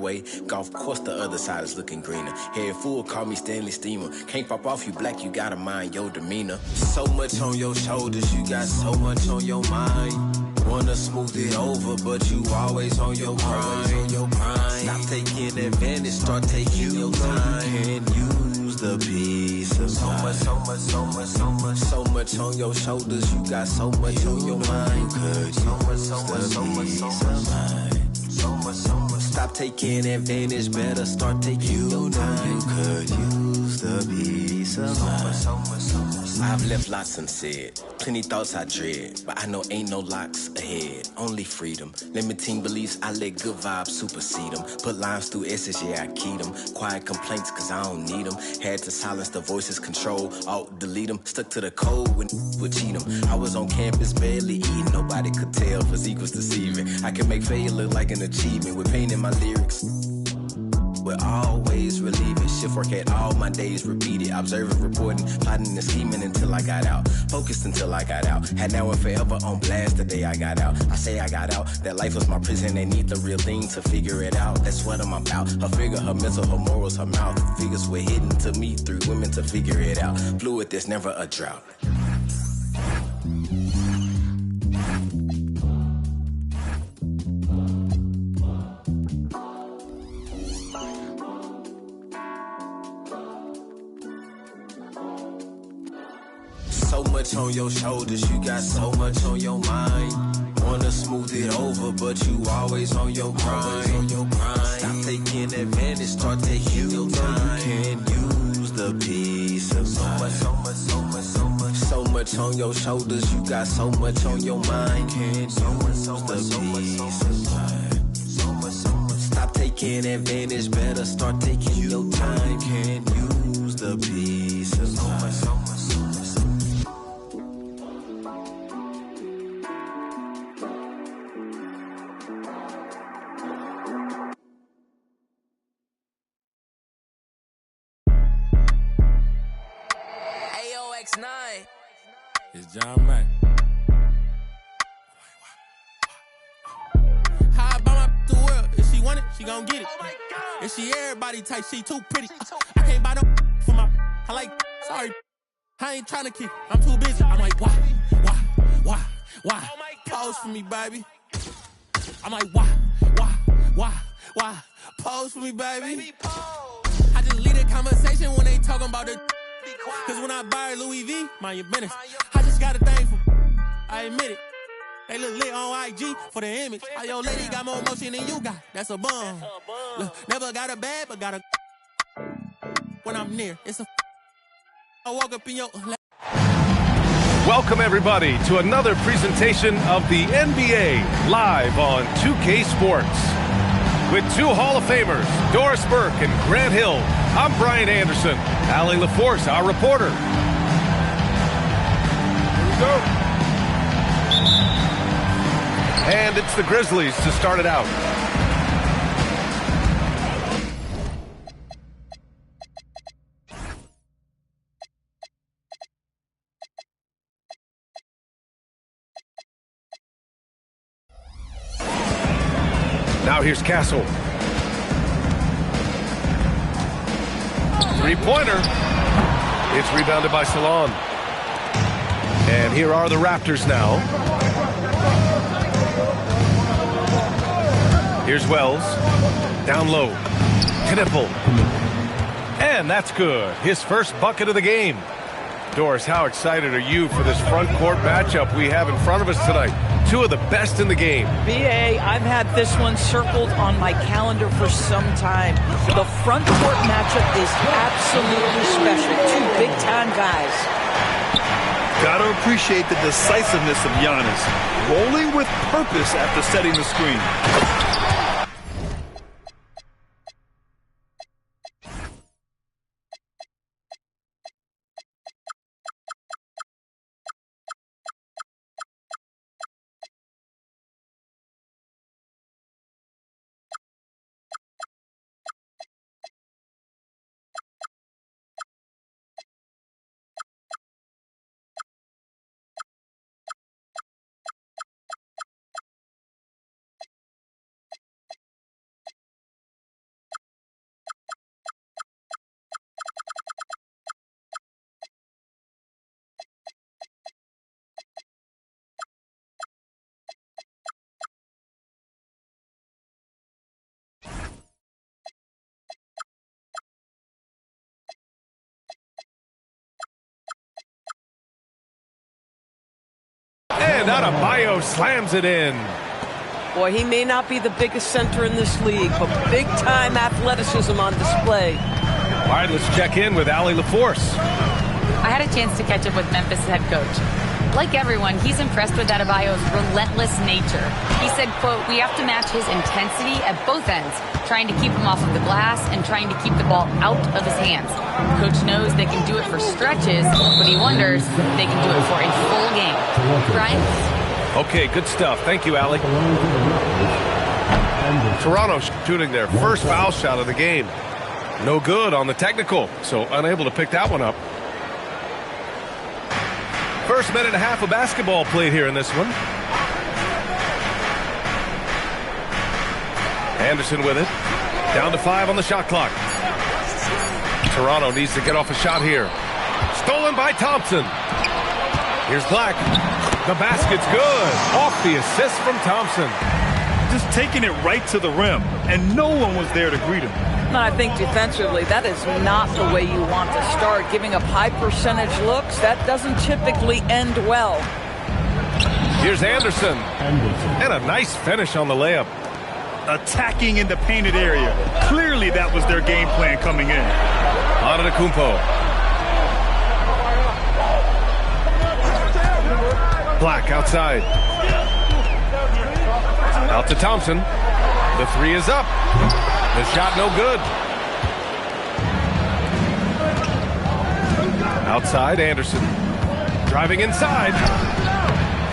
way. Golf course, the other side is looking greener. Head full, call me Stanley Steamer. Can't pop off, you black, you gotta mind your demeanor. So much on your shoulders, you got so much on your mind. Wanna smooth it over, but you always on your grind. Stop taking advantage, start taking your time. You can use the peace of mind. So much on your shoulders, you got so much on your mind. So much. Stop taking advantage, better start taking your time. You could use the peace of mind. I've left lots unsaid, plenty thoughts I dread, but I know ain't no locks ahead, only freedom. Limiting beliefs, I let good vibes supersede them. Put lines through S's, yeah, I keyed them. Quiet complaints, cause I don't need them. Had to silence the voices, control, alt, delete them. Stuck to the code when would cheat them. I was on campus, barely eating, nobody could tell, physique was deceiving. I can make failure look like an achievement with pain in my lyrics. But always relieving. Shift work at all my days repeated. Observing, reporting, plotting and scheming until I got out. Focused until I got out. Had now and forever on blast the day I got out. I say I got out. That life was my prison. They need the real thing to figure it out. That's what I'm about. Her figure, her mental, her morals, her mouth. Figures were hidden to me through women to figure it out. Fluid, there's never a drought. So much on your shoulders, you got so much on your mind. Wanna smooth it over, but you always on your grind. Stop taking advantage, start taking your time. You can use the peace of mind. So much on your shoulders, you got so much on your mind. You can use the peace of mind. Stop taking advantage, better start taking your time. You can use the peace of mind. It's John Mack. How I buy my the world? If she want it, she gon' get it. If she everybody type, she too pretty. I can't buy no for my. I like. Sorry, I ain't tryna kick. I'm too busy. I'm like, why? Pose for me, baby. I'm like, why? Pose for me, baby. I just lead a conversation when they talking about the. Cause when I buy Louis V, mind your business. I just got a thing for, I admit it. They look lit on IG for the image. How your lady got more emotion than you got, that's a bum. Look, never got a bad, but got a when I'm near, it's a I walk up in your Welcome everybody to another presentation of the NBA live on 2K Sports. With two Hall of Famers, Doris Burke and Grant Hill, I'm Brian Anderson. Allie LaForce, our reporter. Here we go. And it's the Grizzlies to start it out. Now here's Castle. Three-pointer. It's rebounded by Salon. And here are the Raptors now. Here's Wells. Down low. Knipple. And that's good. His first bucket of the game. Doris, how excited are you for this front court matchup we have in front of us tonight? Two of the best in the game. B.A., I've had this one circled on my calendar for some time. The front court matchup is absolutely special. Two big-time guys. Gotta appreciate the decisiveness of Giannis. Rolling with purpose after setting the screen. And Adebayo slams it in. Boy, he may not be the biggest center in this league, but big-time athleticism on display. All right, let's check in with Allie LaForce. I had a chance to catch up with Memphis head coach. Like everyone, he's impressed with Adebayo's relentless nature. He said, quote, "We have to match his intensity at both ends, trying to keep him off of the glass and trying to keep the ball out of his hands. Coach knows they can do it for stretches, but he wonders if they can do it for a full game." Brian? Okay, good stuff. Thank you, Allie. Toronto shooting their first foul shot of the game. No good on the technical, so unable to pick that one up. First minute and a half of basketball played here in this one. Anderson with it. Down to 5 on the shot clock. Toronto needs to get off a shot here. Stolen by Thompson. Here's Black. The basket's good. Off the assist from Thompson. Just taking it right to the rim, and no one was there to greet him. I think defensively, that is not the way you want to start. Giving up high percentage looks, that doesn't typically end well. Here's Anderson. And a nice finish on the layup. Attacking in the painted area. Clearly that was their game plan coming in. Antetokounmpo. Black outside. Out to Thompson. The three is up. The shot no good. Outside, Anderson. Driving inside.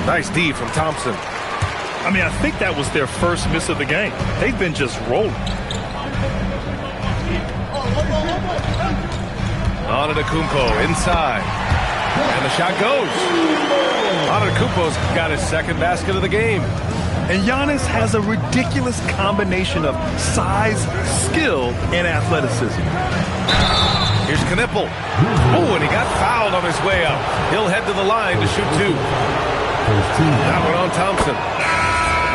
Nice D from Thompson. I mean, I think that was their first miss of the game. They've been just rolling. Antetokounmpo inside. And the shot goes. Antetokounmpo's got his second basket of the game. And Giannis has a ridiculous combination of size, skill, and athleticism. Here's Knipple. Oh, and he got fouled on his way up. He'll head to the line to shoot 2. That one on Thompson.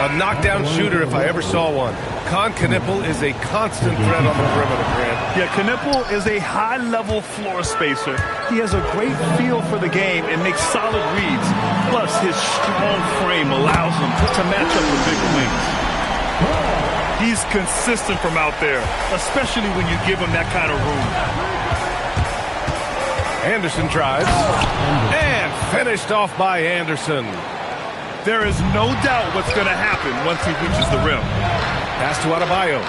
A knockdown shooter if I ever saw one. Con Knipple is a constant threat on the perimeter, Grant. Yeah, Knipple is a high-level floor spacer. He has a great feel for the game and makes solid reads. Plus, his strong frame allows him to match up with big wings. He's consistent from out there, especially when you give him that kind of room. Anderson drives. And finished off by Anderson. There is no doubt what's going to happen once he reaches the rim. Pass to Adebayo.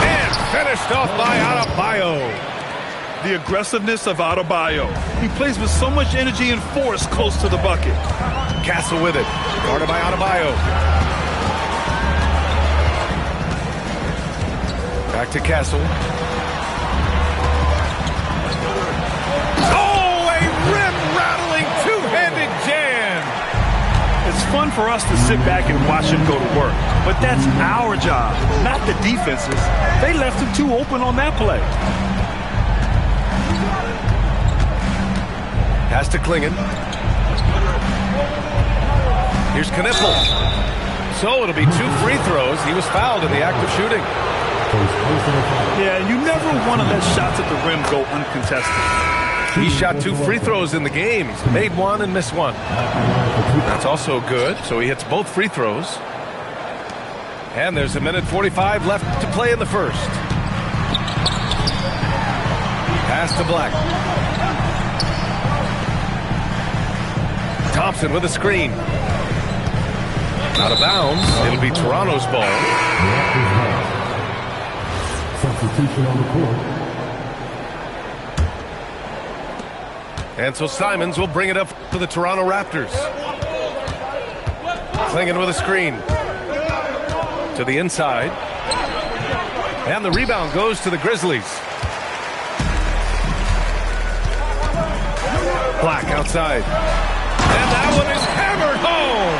And finished off by Adebayo. The aggressiveness of Adebayo. He plays with so much energy and force close to the bucket. Castle with it. Guarded by Adebayo. Back to Castle. Oh, a rim-rattling two-handed jam. It's fun for us to sit back and watch him go to work. But that's our job, not the defense's. They left him too open on that play. Pass to Klingon. Here's Knipple. So it'll be 2 free throws. He was fouled in the act of shooting. Yeah, you never want to let shots at the rim go uncontested. He shot 2 free throws in the game. Made 1 and missed 1. That's also good. So he hits both free throws. And there's 1:45 left to play in the first. Pass to Black. Thompson with a screen. Out of bounds. It'll be Toronto's ball. Substitution on the court. And so Simons will bring it up to the Toronto Raptors. Klingon with a screen. To the inside. And the rebound goes to the Grizzlies. Black outside. And that one is hammered home.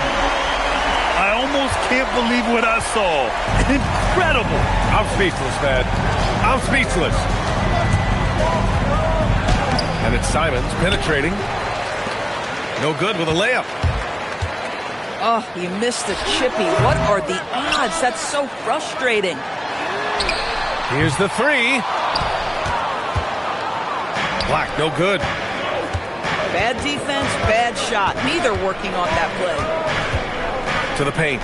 I almost can't believe what I saw. Incredible. I'm speechless, man. I'm speechless. And it's Simons penetrating. No good with a layup. Oh, you missed the chippy. What are the odds? That's so frustrating. Here's the 3. Black, no good. Bad defense, bad shot. Neither working on that play. To the paint.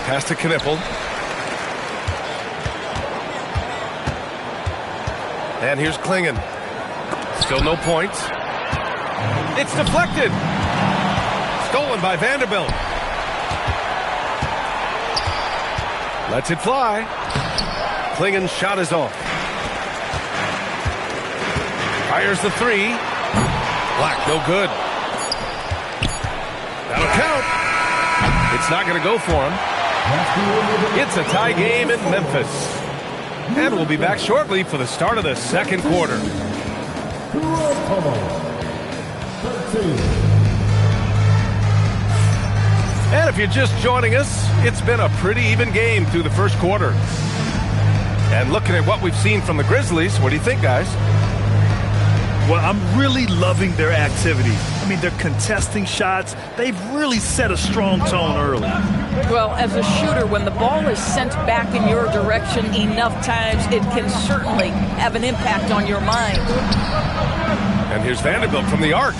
Pass to Knipple. And here's Klingon. Still no points. It's deflected. Stolen by Vanderbilt. Lets it fly. Klingon's shot is off. Fires the three. Black, no good. That'll count. It's not going to go for him. It's a tie game in Memphis. And we'll be back shortly for the start of the second quarter. And if you're just joining us, it's been a pretty even game through the first quarter. And looking at what we've seen from the Grizzlies, what do you think, guys? Well, I'm really loving their activity. I mean, they're contesting shots. They've really set a strong tone early. Well, as a shooter, when the ball is sent back in your direction enough times, it can certainly have an impact on your mind. And here's Vanderbilt from the arc.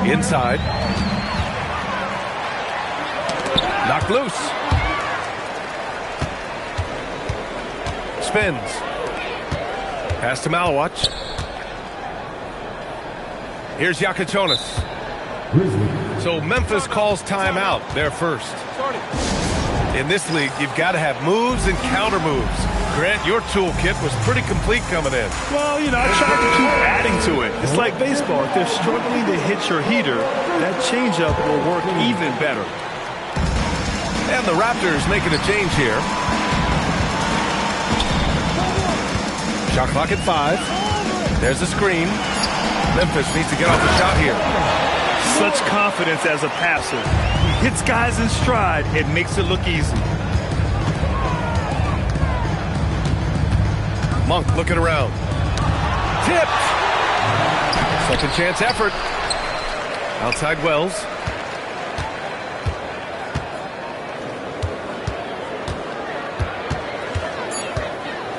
Inside. Knocked loose. Spins. Pass to Malawach. Here's Yakachonis. So Memphis calls timeout. They're first. In this league, you've got to have moves and counter moves. Grant, your toolkit was pretty complete coming in. Well, you know, I tried to keep adding to it. It's like baseball. If they're struggling to hit your heater, that changeup will work even better. And the Raptors making a change here. Shot clock at 5. There's the screen. Memphis needs to get off the shot here. Such confidence as a passer. He hits guys in stride. It makes it look easy. Monk looking around. Tipped. Second chance effort. Outside Wells.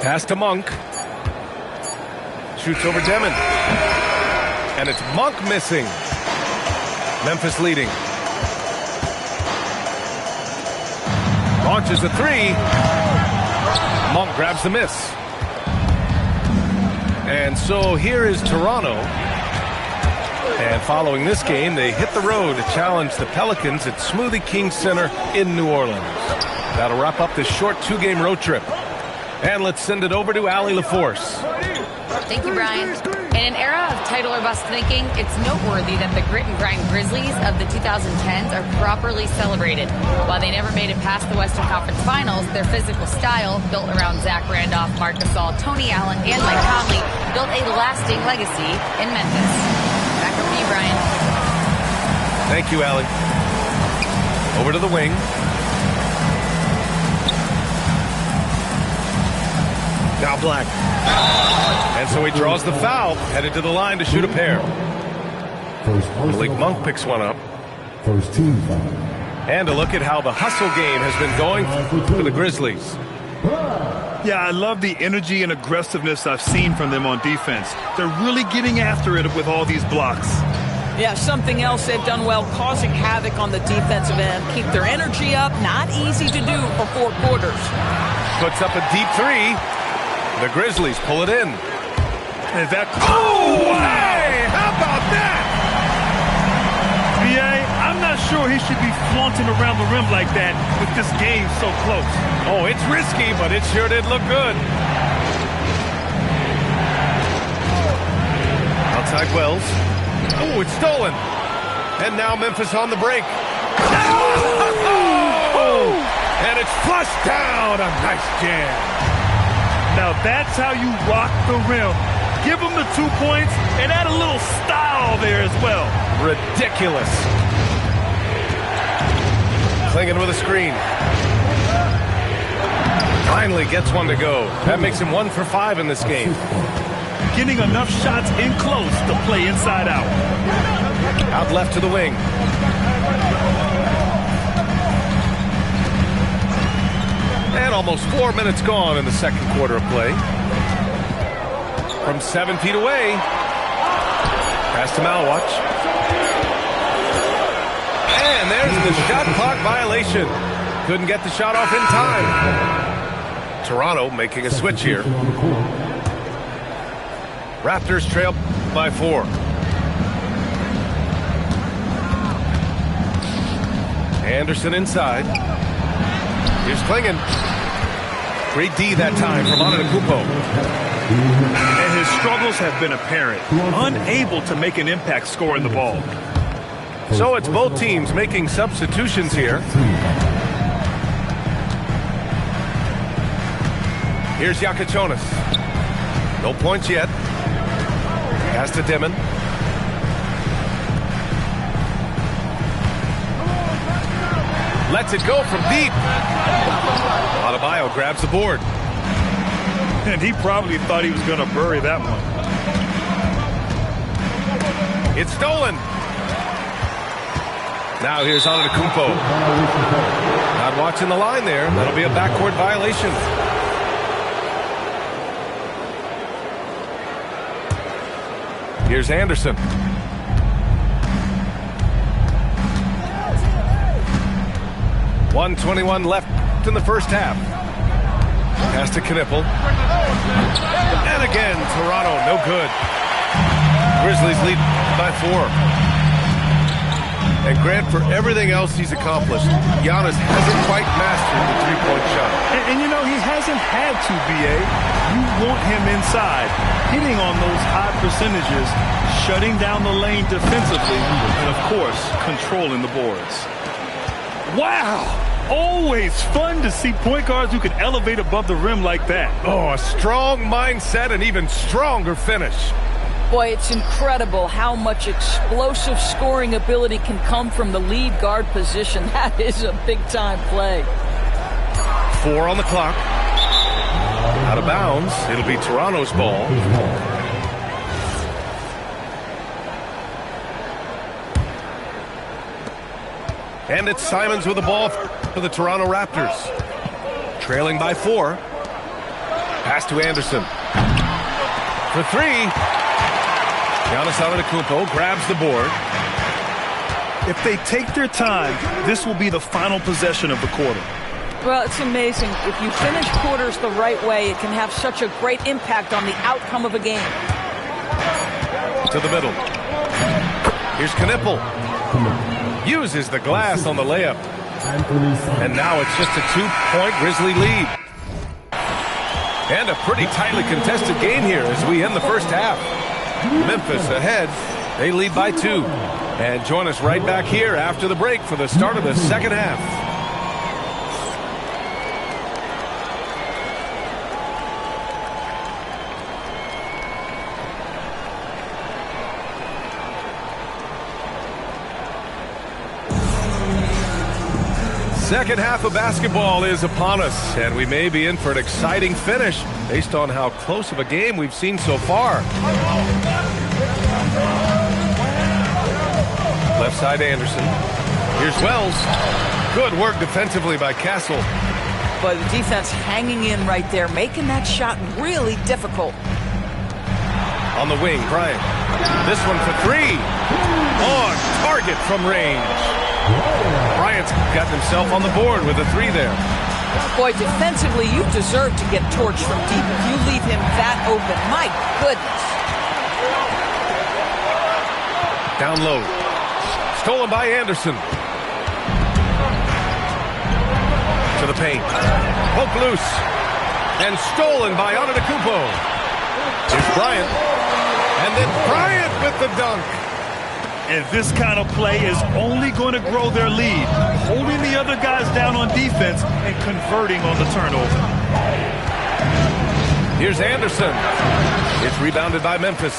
Pass to Monk. Shoots over Demon. And it's Monk missing. Memphis leading. Launches the three. Monk grabs the miss. And so here is Toronto. And following this game, they hit the road to challenge the Pelicans at Smoothie King Center in New Orleans. That'll wrap up this short two-game road trip. And let's send it over to Allie LaForce. Thank you, Brian. In an era of title or bust thinking, it's noteworthy that the grit and grind Grizzlies of the 2010s are properly celebrated. While they never made it past the Western Conference Finals, their physical style, built around Zach Randolph, Marc Gasol, Tony Allen, and Mike Conley, built a lasting legacy in Memphis. Back over to you, Brian. Thank you, Allie. Over to the wing. Now Black. And so he draws the foul, headed to the line to shoot a pair. Malik Monk picks one up. First team foul. And a look at how the hustle game has been going for the Grizzlies. Yeah, I love the energy and aggressiveness I've seen from them on defense. They're really getting after it with all these blocks. Yeah, something else they've done well, causing havoc on the defensive end. Keep their energy up. Not easy to do for 4 quarters. Puts up a deep three. The Grizzlies pull it in. And that... Oh, hey! How about that? B.A., I'm not sure he should be flaunting around the rim like that with this game so close. Oh, it's risky, but it sure did look good. Outside Wells. Oh, it's stolen. And now Memphis on the break. Oh! And it's flushed down. A nice jam. Now that's how you rock the rim. Give them the 2 points and add a little style there as well. Ridiculous. Klingon with a screen. Finally gets one to go. That makes him 1 for 5 in this game. Getting enough shots in close to play inside out. Out left to the wing. And almost 4 minutes gone in the second quarter of play. from 7 feet away. Pass to Malwatch. And there's the shot clock violation. Couldn't get the shot off in time. Toronto making a switch here. Raptors trail by 4. Anderson inside. Here's Klingon. Great D that time from Antetokounmpo. And his struggles have been apparent. Unable to make an impact scoring the ball. So it's both teams making substitutions here. Here's Yakachonis. No points yet. Pass to Dimon. Lets it go from deep. Adebayo grabs the board. And he probably thought he was going to bury that one. It's stolen. Now here's Antetokounmpo. Not watching the line there. That'll be a backcourt violation. Here's Anderson. 1:21 left in the first half. Pass to Knippel. And again, Toronto, no good. Grizzlies lead by 4. And Grant, for everything else he's accomplished, Giannis hasn't quite mastered the three-point shot. And you know, he hasn't had to, B.A. You want him inside, hitting on those high percentages, shutting down the lane defensively, and, of course, controlling the boards. Wow! Always fun to see point guards who can elevate above the rim like that. Oh, a strong mindset and even stronger finish. Boy, it's incredible how much explosive scoring ability can come from the lead guard position. That is a big-time play. 4 on the clock. Out of bounds. It'll be Toronto's ball. And it's Simons with the ball for the Toronto Raptors. Trailing by 4. Pass to Anderson. For 3. Giannis Antetokounmpo grabs the board. If they take their time, this will be the final possession of the quarter. Well, it's amazing. If you finish quarters the right way, it can have such a great impact on the outcome of a game. To the middle. Here's Knippel. Uses the glass on the layup. And now it's just a 2-point Grizzly lead. And a pretty tightly contested game here as we end the first half. Memphis ahead. They lead by 2. And join us right back here after the break for the start of the second half. Second half of basketball is upon us, and we may be in for an exciting finish based on how close of a game we've seen so far. Left side Anderson. Here's Wells. Good work defensively by Castle. But the defense hanging in right there, making that shot really difficult. On the wing, Bryant. This one for 3. On target from range. Bryant's got himself on the board with a 3 there. Boy, defensively, you deserve to get torched from deep if you leave him that open. My goodness. Down low. Stolen by Anderson. To the paint. Poke loose. And stolen by Antetokounmpo. Here's Bryant. And then Bryant with the dunk. And this kind of play is only going to grow their lead, holding the other guys down on defense and converting on the turnover. Here's Anderson. It's rebounded by Memphis.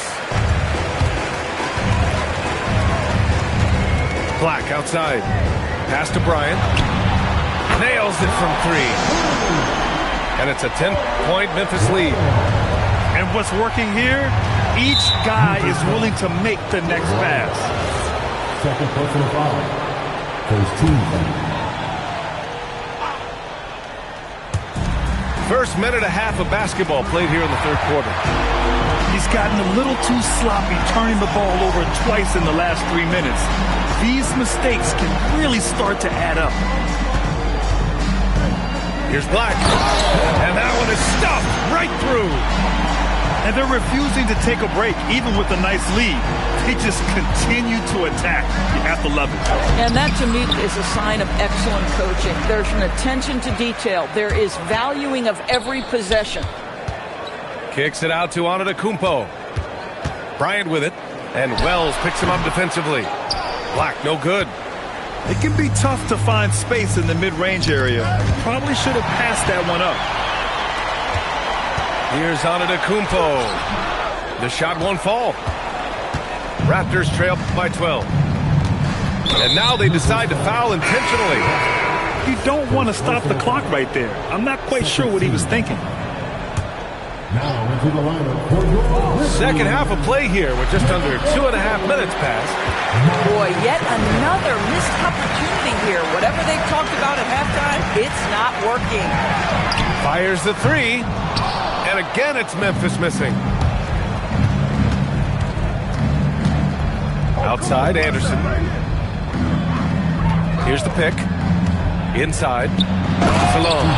Black outside. Pass to Bryant. Nails it from 3. And it's a 10-point Memphis lead. And what's working here? Each guy is willing to make the next pass. Second personal foul. First team. First minute and a half of basketball played here in the third quarter. He's gotten a little too sloppy, turning the ball over twice in the last 3 minutes. These mistakes can really start to add up. Here's Black. And that one is stuffed right through. And they're refusing to take a break, even with a nice lead. They just continue to attack. You have to love it. And that, to me, is a sign of excellent coaching. There's an attention to detail. There is valuing of every possession. Kicks it out to Antetokounmpo. Bryant with it. And Wells picks him up defensively. Black, no good. It can be tough to find space in the mid-range area. Probably should have passed that one up. Here's Antetokounmpo. The shot won't fall. Raptors trail by 12. And now they decide to foul intentionally. You don't want to stop the clock right there. I'm not quite sure what he was thinking. Now into the lineup for your Second half of play here with just under 2.5 minutes passed. Boy, yet another missed opportunity here. Whatever they've talked about at halftime, it's not working. Fires the three. And again, it's Memphis missing. Outside, Anderson. Here's the pick. Inside. Salome.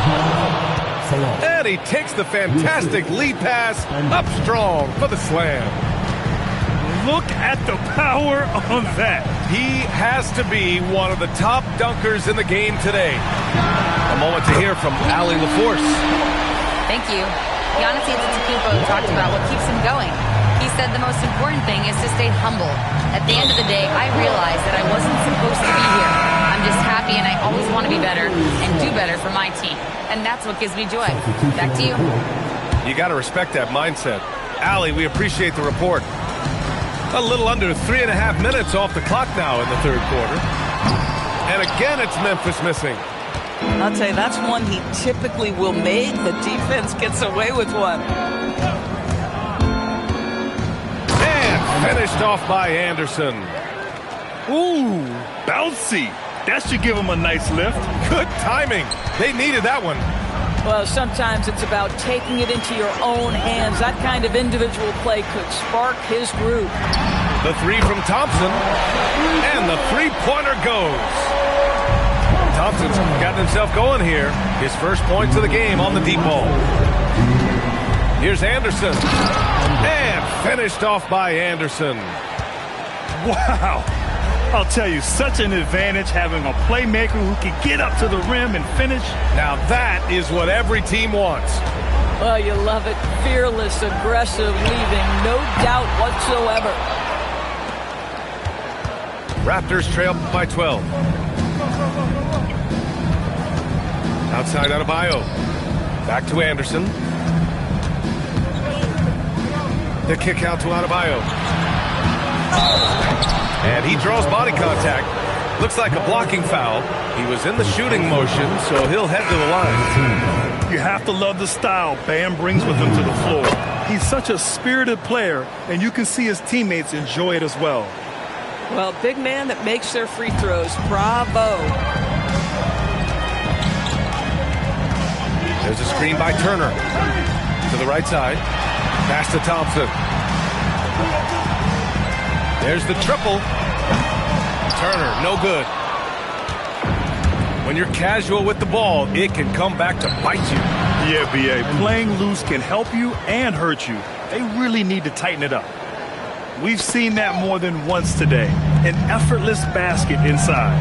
And he takes the fantastic lead pass up strong for the slam. Look at the power on that. He has to be one of the top dunkers in the game today. A moment to hear from Allie LaForce. Thank you. Giannis Antetokounmpo talked about what keeps him going. He said the most important thing is to stay humble. At the end of the day, I realized that I wasn't supposed to be here. I'm just happy, and I always want to be better and do better for my team. And that's what gives me joy. Back to you. You got to respect that mindset. Allie, we appreciate the report. A little under 3.5 minutes off the clock now in the third quarter. And again, it's Memphis missing. I'll tell you, that's one he typically will make. The defense gets away with one. And finished off by Anderson. Ooh, bouncy. That should give him a nice lift. Good timing. They needed that one. Well, sometimes it's about taking it into your own hands. That kind of individual play could spark his group. The three from Thompson. And the three-pointer goes. Thompson's gotten himself going here. His first points of the game on the deep ball. Here's Anderson. And finished off by Anderson. Wow. I'll tell you, such an advantage having a playmaker who can get up to the rim and finish. Now that is what every team wants. Well, you love it. Fearless, aggressive, leaving no doubt whatsoever. Raptors trail by 12. Outside Adebayo. Back to Anderson. The kick out to Adebayo. And he draws body contact. Looks like a blocking foul. He was in the shooting motion, so he'll head to the line. You have to love the style Bam brings with him to the floor. He's such a spirited player, and you can see his teammates enjoy it as well. Well, big man that makes their free throws. Bravo. There's a screen by Turner. To the right side. Pass to Thompson. There's the triple. Turner, no good. When you're casual with the ball, it can come back to bite you. Yeah, B.A., playing loose can help you and hurt you. They really need to tighten it up. We've seen that more than once today. An effortless basket inside.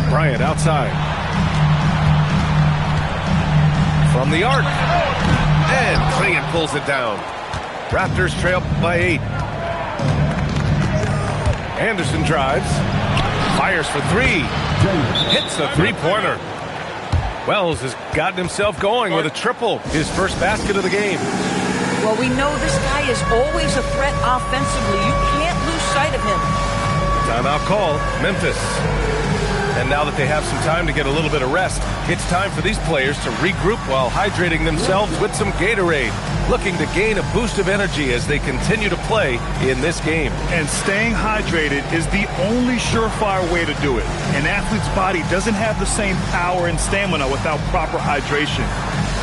Bryant outside. From the arc. And Clingan pulls it down. Raptors trail by 8. Anderson drives. Fires for 3. Hits the three-pointer. Wells has gotten himself going with a triple. His first basket of the game. Well, we know this guy is always a threat offensively. You can't lose sight of him. Timeout call, Memphis. And now that they have some time to get a little bit of rest, it's time for these players to regroup while hydrating themselves with some Gatorade, looking to gain a boost of energy as they continue to play in this game. And staying hydrated is the only surefire way to do it. An athlete's body doesn't have the same power and stamina without proper hydration.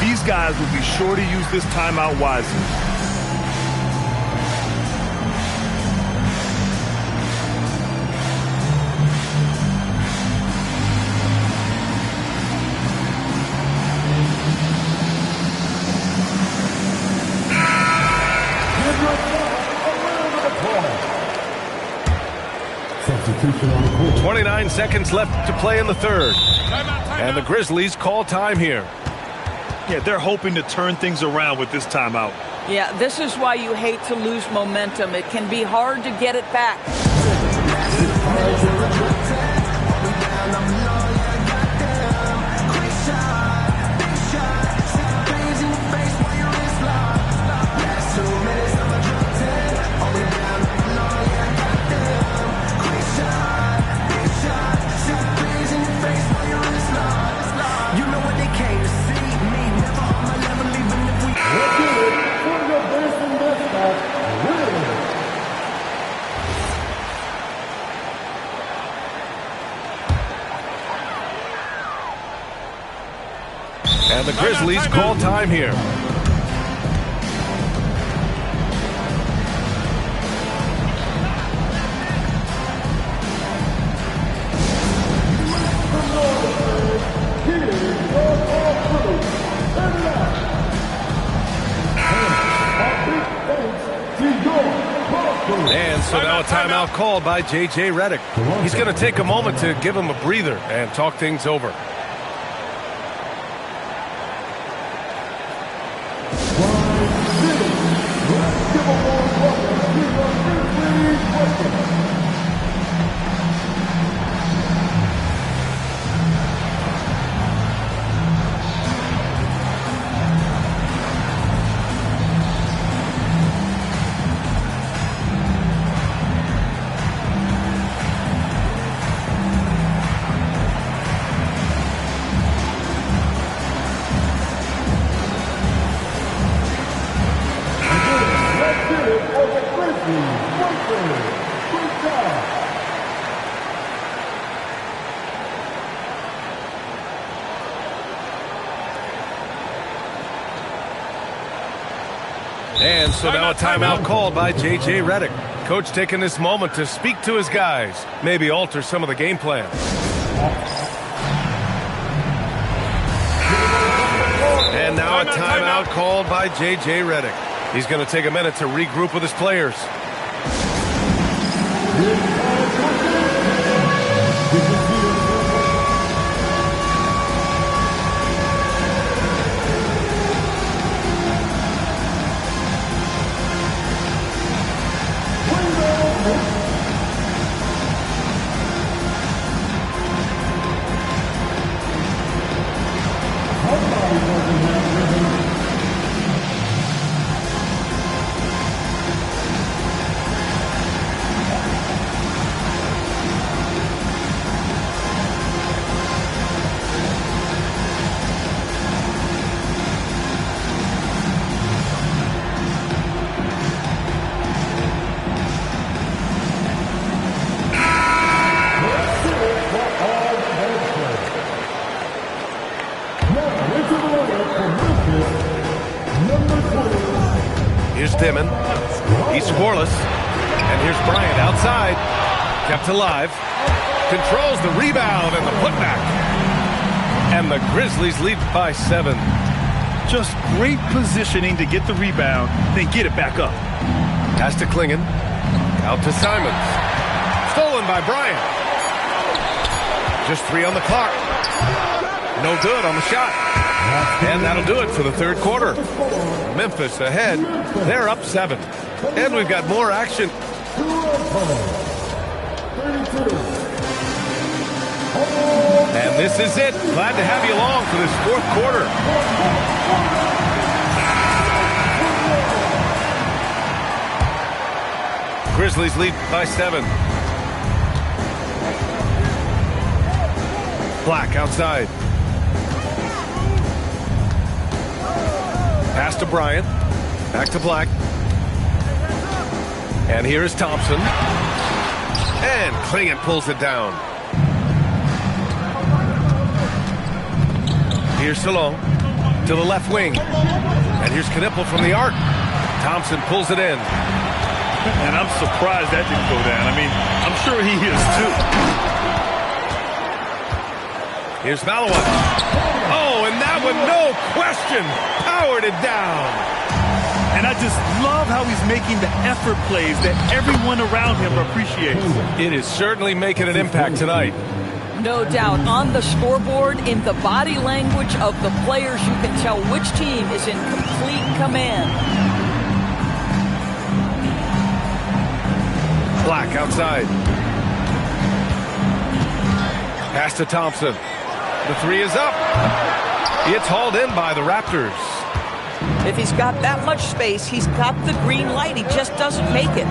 These guys will be sure to use this timeout wisely. Substitution on the court. 29 seconds left to play in the third. And the Grizzlies call time here. Yeah, they're hoping to turn things around with this timeout. Yeah, this is why you hate to lose momentum. It can be hard to get it back. And the Grizzlies call time here. And so now a timeout called by J.J. Redick. He's going to take a moment to give him a breather and talk things over. And so now a timeout called by J.J. Redick. Coach taking this moment to speak to his guys, maybe alter some of the game plan. And now a timeout called by J.J. Redick. He's going to take a minute to regroup with his players. Here's Dimon. He's scoreless. And here's Bryant outside. Kept alive. Controls the rebound and the putback. And the Grizzlies lead by 7. Just great positioning to get the rebound, then get it back up. Pass to Clingan. Out to Simons. Stolen by Bryant. Just 3 on the clock. No good on the shot. And that'll do it for the third quarter. Memphis ahead. They're up 7. And we've got more action. And this is it. Glad to have you along for this fourth quarter. Grizzlies lead by 7. Black outside. Pass to Bryant. Back to Black. And here's Thompson. And Clingan pulls it down. Here's Salone. to the left wing. And here's Knipple from the arc. Thompson pulls it in. And I'm surprised that didn't go down. I mean, I'm sure he is too. Here's Malloway. Oh, and that one, no question, powered it down. And I just love how he's making the effort plays that everyone around him appreciates. It is certainly making an impact tonight. No doubt. On the scoreboard, in the body language of the players, you can tell which team is in complete command. Black outside. Pass to Thompson. The three is up. It's hauled in by the Raptors. If he's got that much space, he's got the green light. He just doesn't make it.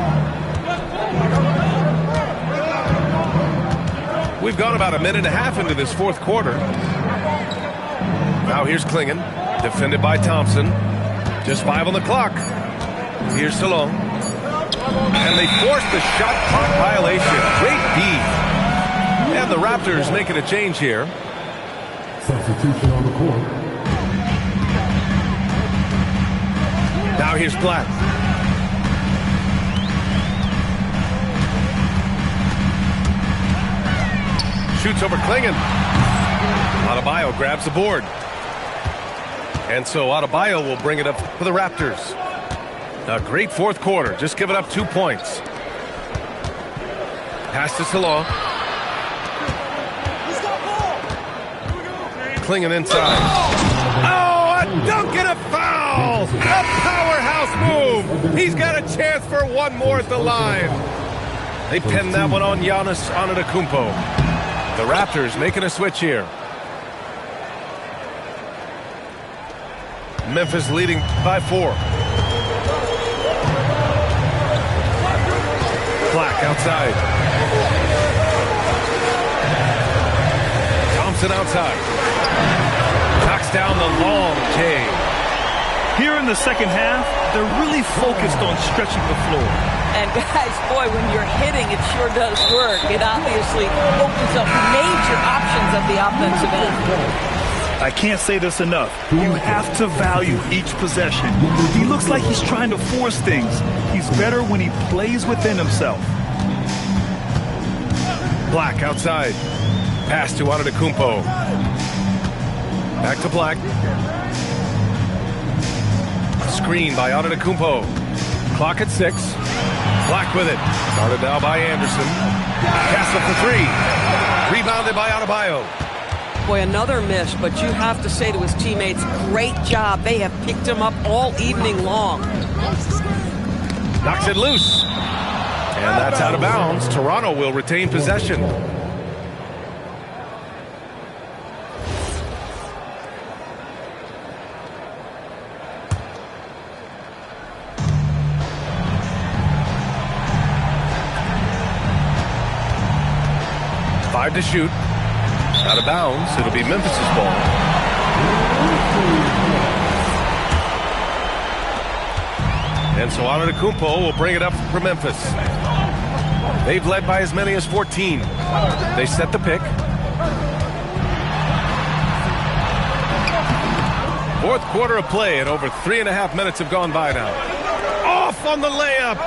We've gone about a minute and a half into this fourth quarter. Now here's Klingon, defended by Thompson. Just 5 on the clock. Here's Salon. And they force the shot clock violation. Great D. And the Raptors making a change here. Substitution on the court. Now here's Black. Shoots over Klingon. Adebayo grabs the board. And so Adebayo will bring it up for the Raptors. A great fourth quarter. Just giving up 2 points. Pass to Salon. Klingon inside. Oh, a dunk and a foul! A powerhouse move! He's got a chance for one more at the line. They pinned that one on Giannis Antetokounmpo. The Raptors making a switch here. Memphis leading by 4. Black outside. Thompson outside. Knocks down the long J. Here in the second half, they're really focused on stretching the floor. And guys, boy, when you're hitting, it sure does work. It obviously opens up major options at the offensive end. I can't say this enough. You have to value each possession. He looks like he's trying to force things. He's better when he plays within himself. Black outside. Pass to Antetokounmpo. Back to Black. Screen by Antetokounmpo. Clock at 6. Black with it. Started now by Anderson. Pass up for 3. Rebounded by Adebayo. Boy, another miss, but you have to say to his teammates, great job. They have picked him up all evening long. Knocks it loose. And that's out of bounds. Toronto will retain possession. Five to shoot. Out of bounds. It'll be Memphis' ball. And so Antetokounmpo will bring it up for Memphis. They've led by as many as 14. They set the pick. Fourth quarter of play, and over 3.5 minutes have gone by now. Off on the layup.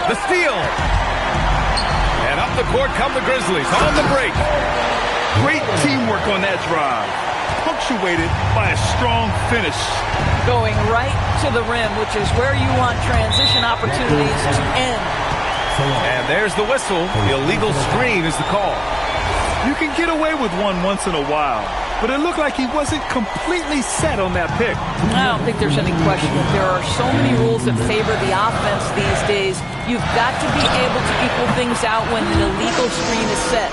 The steal. And up the court come the Grizzlies on the break. Great teamwork on that drive, punctuated by a strong finish. Going right to the rim, which is where you want transition opportunities to end. And there's the whistle. The illegal screen is the call. You can get away with one once in a while, but it looked like he wasn't completely set on that pick. I don't think there's any question that there are so many rules that favor the offense these days. You've got to be able to equal things out when an illegal screen is set.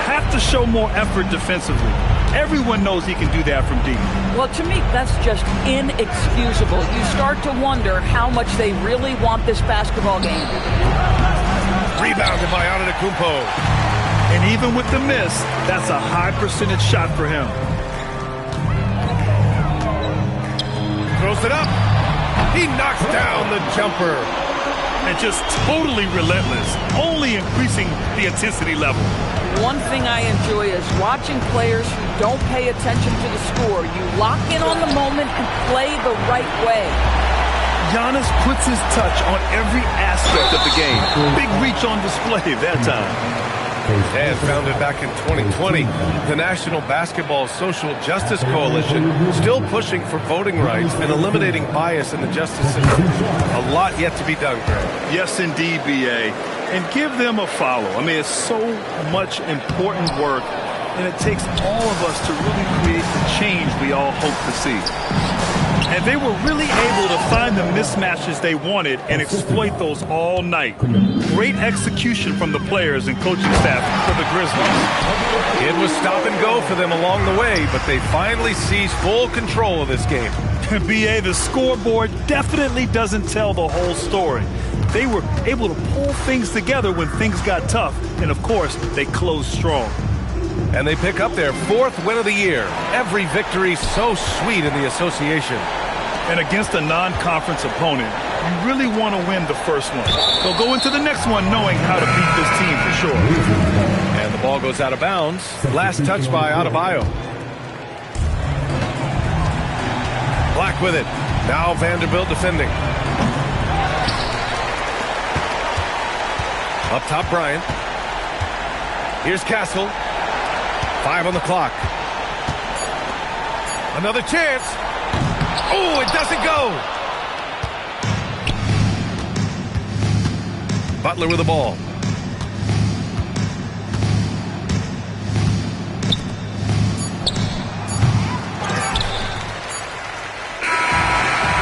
Have to show more effort defensively. Everyone knows he can do that from deep. Well, to me, that's just inexcusable. You start to wonder how much they really want this basketball game. Rebounded by Antetokounmpo. And even with the miss, that's a high percentage shot for him. Throws it up. He knocks down the jumper. and just totally relentless, only increasing the intensity level. One thing I enjoy is watching players who don't pay attention to the score. You lock in on the moment and play the right way. Giannis puts his touch on every aspect of the game. Big reach on display that time. And founded back in 2020, the National Basketball Social Justice Coalition still pushing for voting rights and eliminating bias in the justice system. A lot yet to be done, Greg. Yes, indeed, B.A. And give them a follow. I mean, it's so much important work, and it takes all of us to really create the change we all hope to see. And they were really able to find the mismatches they wanted and exploit those all night. Great execution from the players and coaching staff for the Grizzlies. It was stop and go for them along the way, but they finally seized full control of this game. B.A., the scoreboard definitely doesn't tell the whole story. They were able to pull things together when things got tough, and of course, they closed strong. And they pick up their 4th win of the year. Every victory so sweet in the association. And against a non-conference opponent, you really want to win the first one. They'll go into the next one knowing how to beat this team for sure. And the ball goes out of bounds. Last touch by Adebayo. Black with it. Now Vanderbilt defending. Up top, Bryant. Here's Castle. 5 on the clock. Another chance. Oh, it doesn't go. Butler with the ball.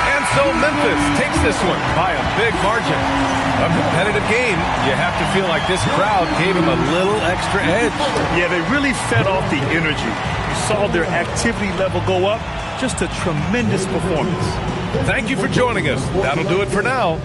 And so Memphis takes this one by a big margin. A competitive game. You have to feel like this crowd gave him a little extra edge. Yeah, they really fed off the energy. You saw their activity level go up. Just a tremendous performance. Thank you for joining us. That'll do it for now.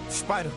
Spider.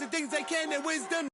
things they can, their wisdom.